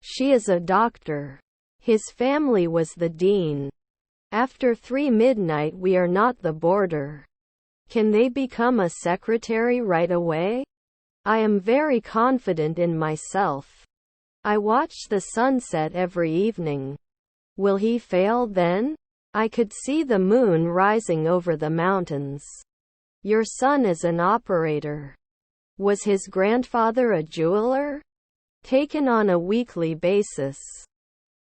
She is a doctor. His family was the dean. After 3 midnight we are not the boarder. Can they become a secretary right away? I am very confident in myself. I watch the sunset every evening. Will he fail then? I could see the moon rising over the mountains. Your son is an operator. Was his grandfather a jeweler? Taken on a weekly basis.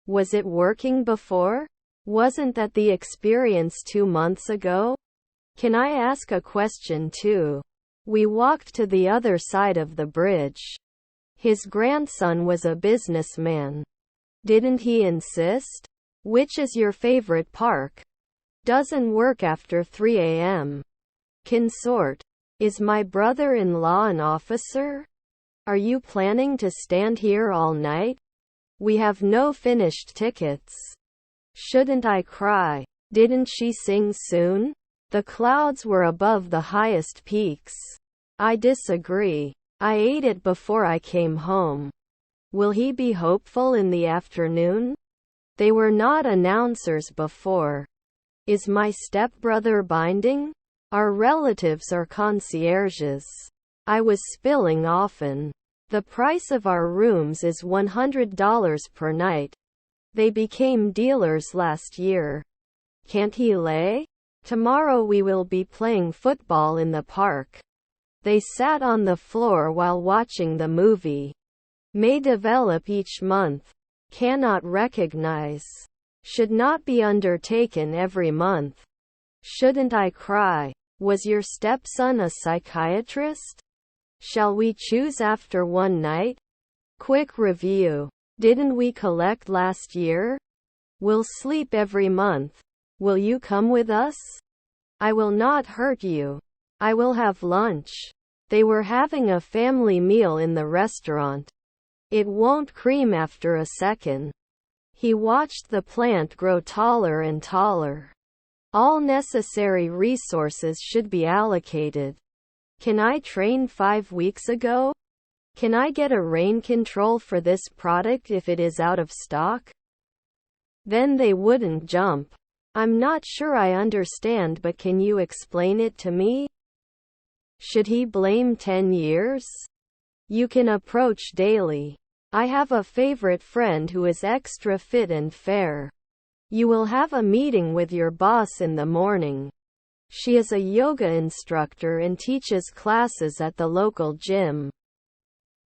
Was it working before? Wasn't that the experience 2 months ago? Can I ask a question too? We walked to the other side of the bridge. His grandson was a businessman. Didn't he insist? Which is your favorite park? Doesn't work after 3 a.m. Consort. Is my brother-in-law an officer? Are you planning to stand here all night? We have no finished tickets. Shouldn't I cry? Didn't she sing soon? The clouds were above the highest peaks. I disagree. I ate it before I came home. Will he be hopeful in the afternoon? They were not announcers before. Is my stepbrother binding? Our relatives are concierges. I was spilling often. The price of our rooms is $100 per night. They became dealers last year. Can't he lay? Tomorrow we will be playing football in the park. They sat on the floor while watching the movie. May develop each month. Cannot recognize. Should not be undertaken every month. Shouldn't I cry? Was your stepson a psychiatrist? Shall we choose after one night? Quick review. Didn't we collect last year? We'll sleep every month. Will you come with us? I will not hurt you. I will have lunch. They were having a family meal in the restaurant. It won't cream after a second. He watched the plant grow taller and taller. All necessary resources should be allocated. Can I train 5 weeks ago? Can I get a rain control for this product if it is out of stock? Then they wouldn't jump. I'm not sure I understand, but can you explain it to me? Should he blame 10 years? You can approach daily. I have a favorite friend who is extra fit and fair. You will have a meeting with your boss in the morning. She is a yoga instructor and teaches classes at the local gym.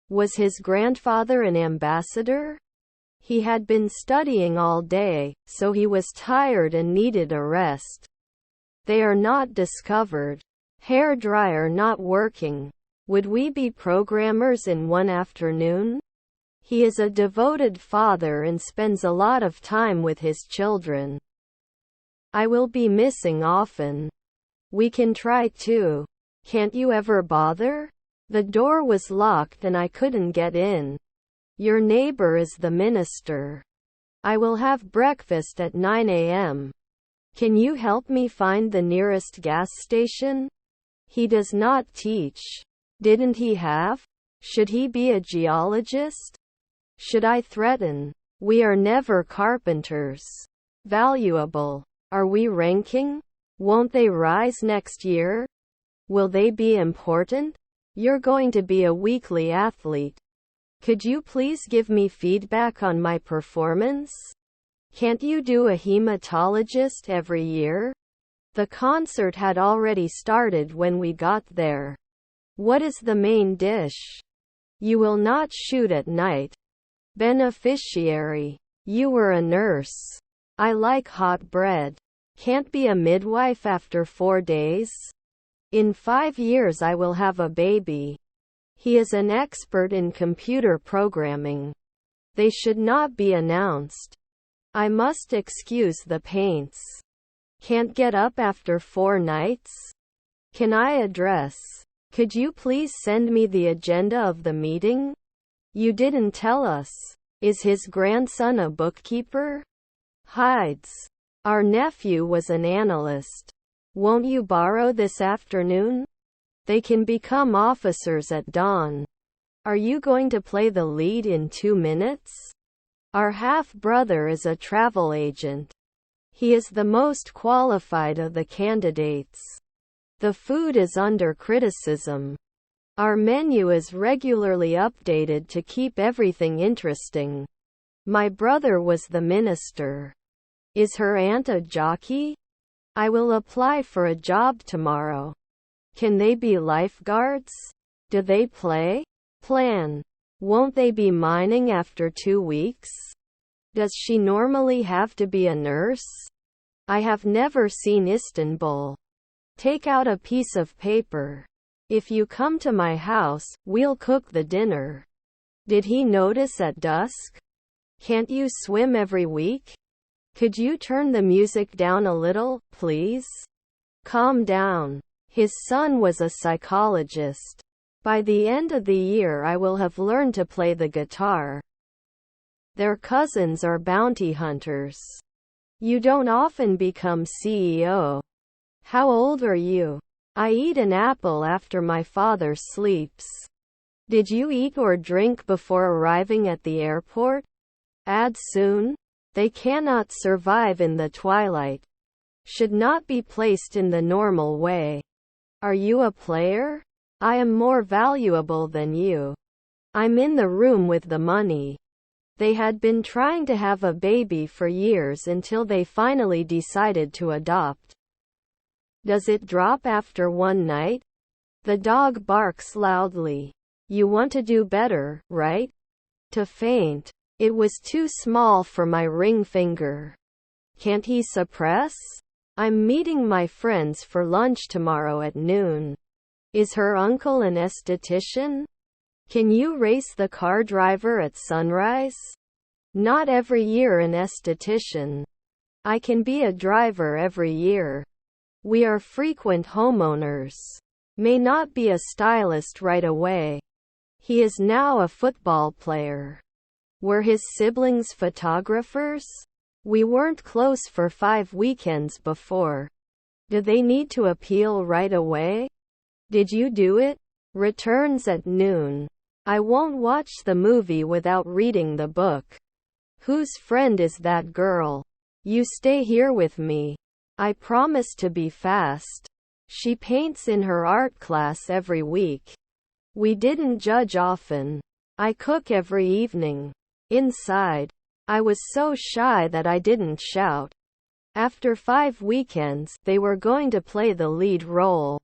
Was his grandfather an ambassador? He had been studying all day, so he was tired and needed a rest. They are not discovered. Hair dryer not working. Would we be programmers in one afternoon? He is a devoted father and spends a lot of time with his children. I will be missing often. We can try too. Can't you ever bother? The door was locked and I couldn't get in. Your neighbor is the minister. I will have breakfast at 9 a.m. Can you help me find the nearest gas station? He does not teach. Didn't he have? Should he be a geologist? Should I threaten? We are never carpenters. Valuable. Are we ranking? Won't they rise next year? Will they be important? You're going to be a weekly athlete. Could you please give me feedback on my performance? Can't you do a hematologist every year? The concert had already started when we got there. What is the main dish? You will not shoot at night. Beneficiary. You were a nurse. I like hot bread. Can't be a midwife after 4 days. In 5 years I will have a baby. He is an expert in computer programming. They should not be announced. I must excuse the paints. Can't get up after 4 nights? Can I address? Could you please send me the agenda of the meeting? You didn't tell us. Is his grandson a bookkeeper? Hides. Our nephew was an analyst. Won't you borrow this afternoon? They can become officers at dawn. Are you going to play the lead in 2 minutes? Our half-brother is a travel agent. He is the most qualified of the candidates. The food is under criticism. Our menu is regularly updated to keep everything interesting. My brother was the minister. Is her aunt a jockey? I will apply for a job tomorrow. Can they be lifeguards? Do they play? Plan. Won't they be mining after 2 weeks? Does she normally have to be a nurse? I have never seen Istanbul. Take out a piece of paper. If you come to my house, we'll cook the dinner. Did he notice at dusk? Can't you swim every week? Could you turn the music down a little, please? Calm down. His son was a psychologist. By the end of the year I will have learned to play the guitar. Their cousins are bounty hunters. You don't often become CEO. How old are you? I eat an apple after my father sleeps. Did you eat or drink before arriving at the airport? Add soon? They cannot survive in the twilight. Should not be placed in the normal way. Are you a player? I am more valuable than you. I'm in the room with the money. They had been trying to have a baby for years until they finally decided to adopt. Does it drop after one night? The dog barks loudly. You want to do better, right? To faint. It was too small for my ring finger. Can't he suppress? I'm meeting my friends for lunch tomorrow at noon. Is her uncle an esthetician? Can you race the car driver at sunrise? Not every year an esthetician. I can be a driver every year. We are frequent homeowners. May not be a stylist right away. He is now a football player. Were his siblings photographers? We weren't close for 5 weekends before. Do they need to appeal right away? Did you do it? Returns at noon. I won't watch the movie without reading the book. Whose friend is that girl? You stay here with me. I promise to be fast. She paints in her art class every week. We didn't judge often. I cook every evening. Inside. I was so shy that I didn't shout. After 5 weekends, they were going to play the lead role.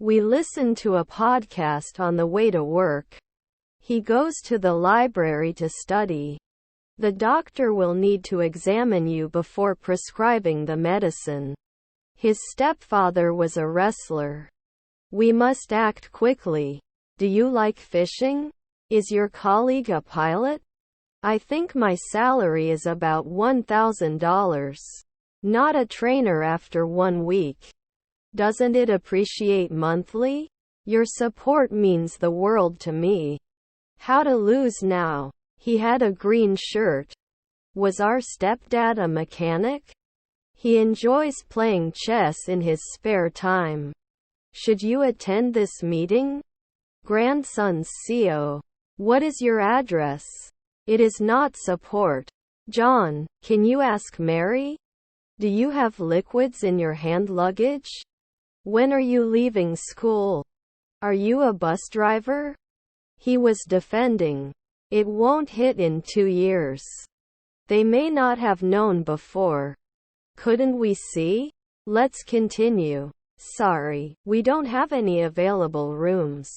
We listened to a podcast on the way to work. He goes to the library to study. The doctor will need to examine you before prescribing the medicine. His stepfather was a wrestler. We must act quickly. Do you like fishing? Is your colleague a pilot? I think my salary is about $1,000. Not a trainer after 1 week. Doesn't it appreciate monthly? Your support means the world to me. How to lose now? He had a green shirt. Was our stepdad a mechanic? He enjoys playing chess in his spare time. Should you attend this meeting? Grandson's CO. What is your address? It is not support. John, can you ask Mary? Do you have liquids in your hand luggage? When are you leaving school? Are you a bus driver? He was defending. It won't hit in 2 years. They may not have known before. Couldn't we see? Let's continue. Sorry, we don't have any available rooms.